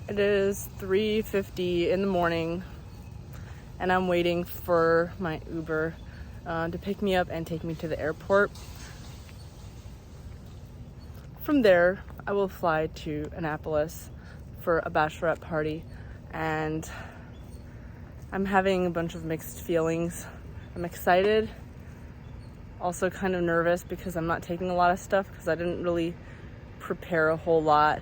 It is 3:50 in the morning and I'm waiting for my Uber to pick me up and take me to the airport. From there, I will fly to Annapolis for a bachelorette party, and I'm having a bunch of mixed feelings. I'm excited, also kind of nervous because I'm not taking a lot of stuff because I didn't really prepare a whole lot.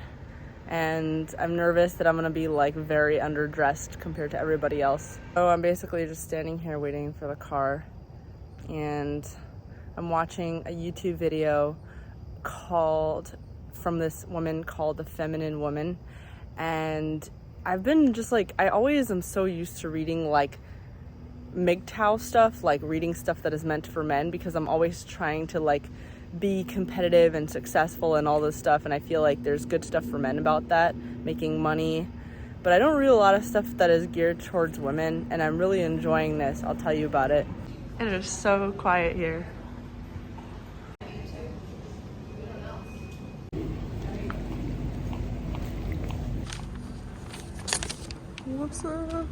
And I'm nervous that I'm gonna be like very underdressed compared to everybody else. So I'm basically just standing here waiting for the car, and I'm watching a YouTube video from this woman called the Feminine Woman. And I've been just like, I always am so used to reading like MGTOW stuff, like reading stuff that is meant for men, because I'm always trying to like be competitive and successful and all this stuff, and I feel like there's good stuff for men about that, making money, but I don't read a lot of stuff that is geared towards women, and I'm really enjoying this. I'll tell you about it. It is so quiet here. What's up?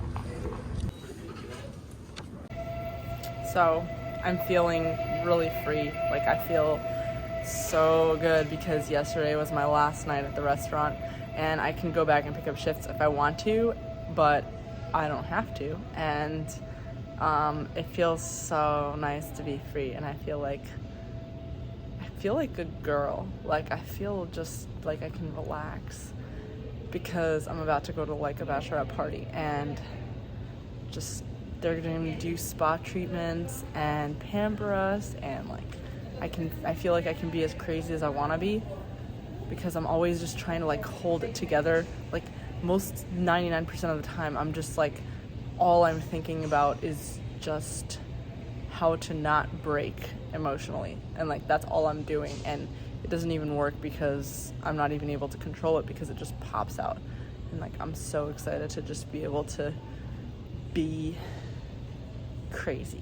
So I'm feeling really free. Like, I feel so good because yesterday was my last night at the restaurant, and I can go back and pick up shifts if I want to, but I don't have to. And it feels so nice to be free, and I feel like a girl. Like, I feel just like I can relax because I'm about to go to like a bachelorette party, and just they're going to do spa treatments and pamper us, and like I feel like I can be as crazy as I want to be because I'm always just trying to like hold it together. Like, most 99% of the time I'm just like, all I'm thinking about is just how to not break emotionally, and like that's all I'm doing, and it doesn't even work because I'm not even able to control it because it just pops out. And like, I'm so excited to just be able to be crazy,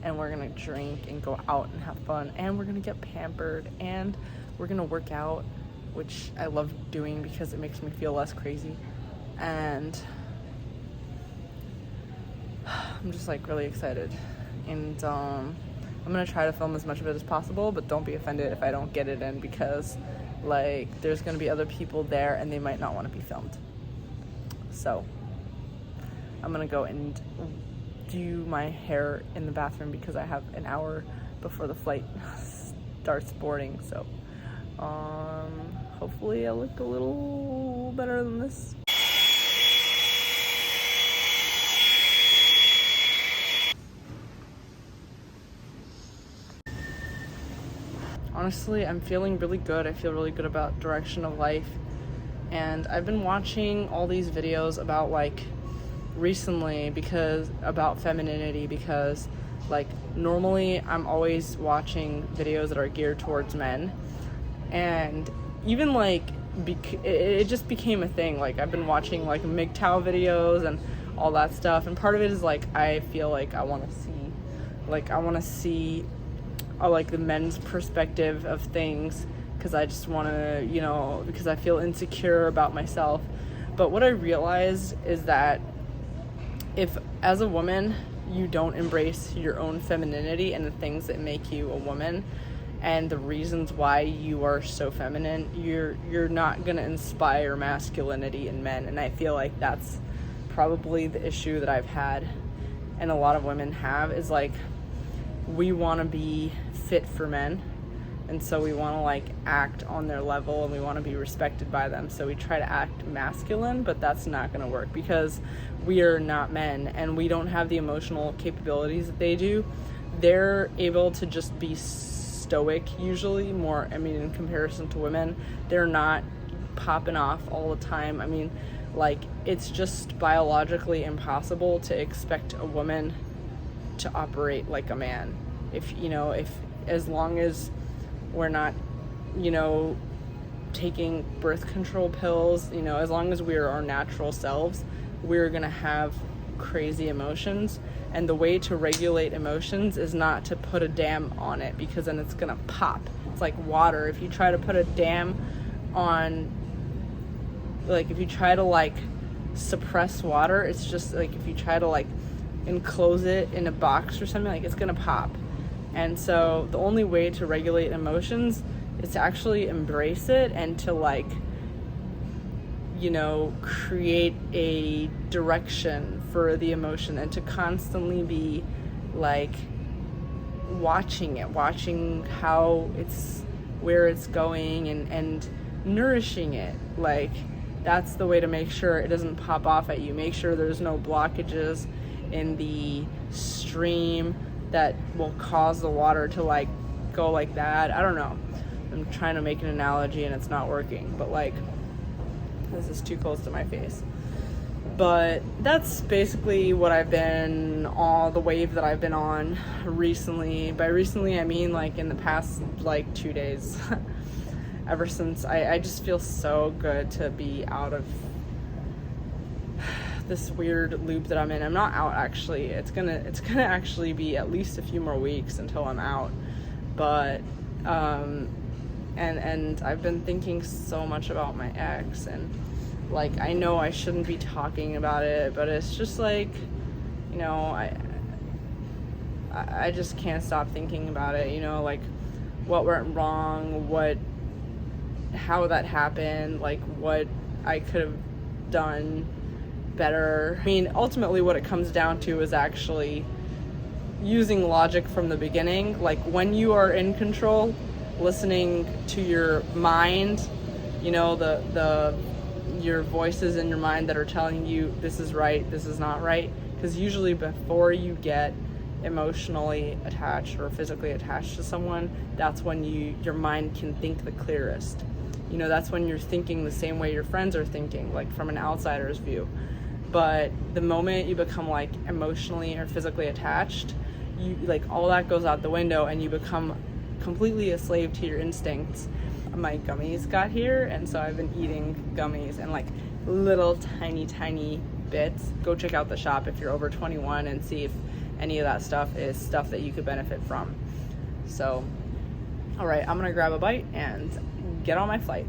and we're gonna drink and go out and have fun, and we're gonna get pampered, and we're gonna work out, which I love doing because it makes me feel less crazy. And I'm just like really excited, and I'm gonna try to film as much of it as possible, but don't be offended if I don't get it in, because like there's gonna be other people there and they might not want to be filmed. So I'm gonna go and do my hair in the bathroom because I have an hour before the flight starts boarding. So hopefully I look a little better than this. Honestly, I'm feeling really good. I feel really good about direction of life, and I've been watching all these videos about like recently about femininity, because like normally I'm always watching videos that are geared towards men, and even like it just became a thing. Like, I've been watching like MGTOW videos and all that stuff, and part of it is like I feel like I want to see like the men's perspective of things, because I just want to, because I feel insecure about myself. But what I realized is that if, as a woman, you don't embrace your own femininity and the things that make you a woman and the reasons why you are so feminine, you're not gonna inspire masculinity in men. And I feel like that's probably the issue that I've had, and a lot of women have, is like, we want to be fit for men, and so we want to like act on their level, and we want to be respected by them, so we try to act masculine, but that's not going to work because we are not men, and we don't have the emotional capabilities that they do. They're able to just be stoic usually more. I mean, in comparison to women, they're not popping off all the time. I mean, like, it's just biologically impossible to expect a woman to operate like a man. If as long as we're not, taking birth control pills, as long as we're our natural selves, we're gonna have crazy emotions. And the way to regulate emotions is not to put a dam on it, because then it's gonna pop. It's like water. If you try to put a dam on like if you try to like suppress water, it's just like if you try to like enclose it in a box or something, like it's gonna pop. And so the only way to regulate emotions is to actually embrace it and to like, you know, create a direction for the emotion, and to constantly be like watching how it's, where it's going, and nourishing it. Like that's the way to make sure it doesn't pop off at you. Make sure there's no blockages in the stream that will cause the water to like go like that. I don't know. I'm trying to make an analogy and it's not working, but like this is too close to my face. But that's basically what I've been on, the wave that I've been on recently. By recently, I mean like in the past like 2 days. Ever since I just feel so good to be out of this weird loop that I'm in. I'm not out actually. It's gonna actually be at least a few more weeks until I'm out. But and I've been thinking so much about my ex, and like I know I shouldn't be talking about it, but it's just like, you know, I just can't stop thinking about it, you know, like what went wrong, how that happened, like what I could have done better. I mean, ultimately what it comes down to is actually using logic from the beginning. Like when you are in control, listening to your mind, you know, your voices in your mind that are telling you this is right, this is not right. Because usually before you get emotionally attached or physically attached to someone, that's when your mind can think the clearest. You know, that's when you're thinking the same way your friends are thinking, like from an outsider's view. But the moment you become like emotionally or physically attached, you like all that goes out the window and you become completely a slave to your instincts. My gummies got here, and so I've been eating gummies and like little tiny bits. Go check out the shop if you're over 21 and see if any of that stuff is stuff that you could benefit from. So, all right, I'm gonna grab a bite and get on my flight.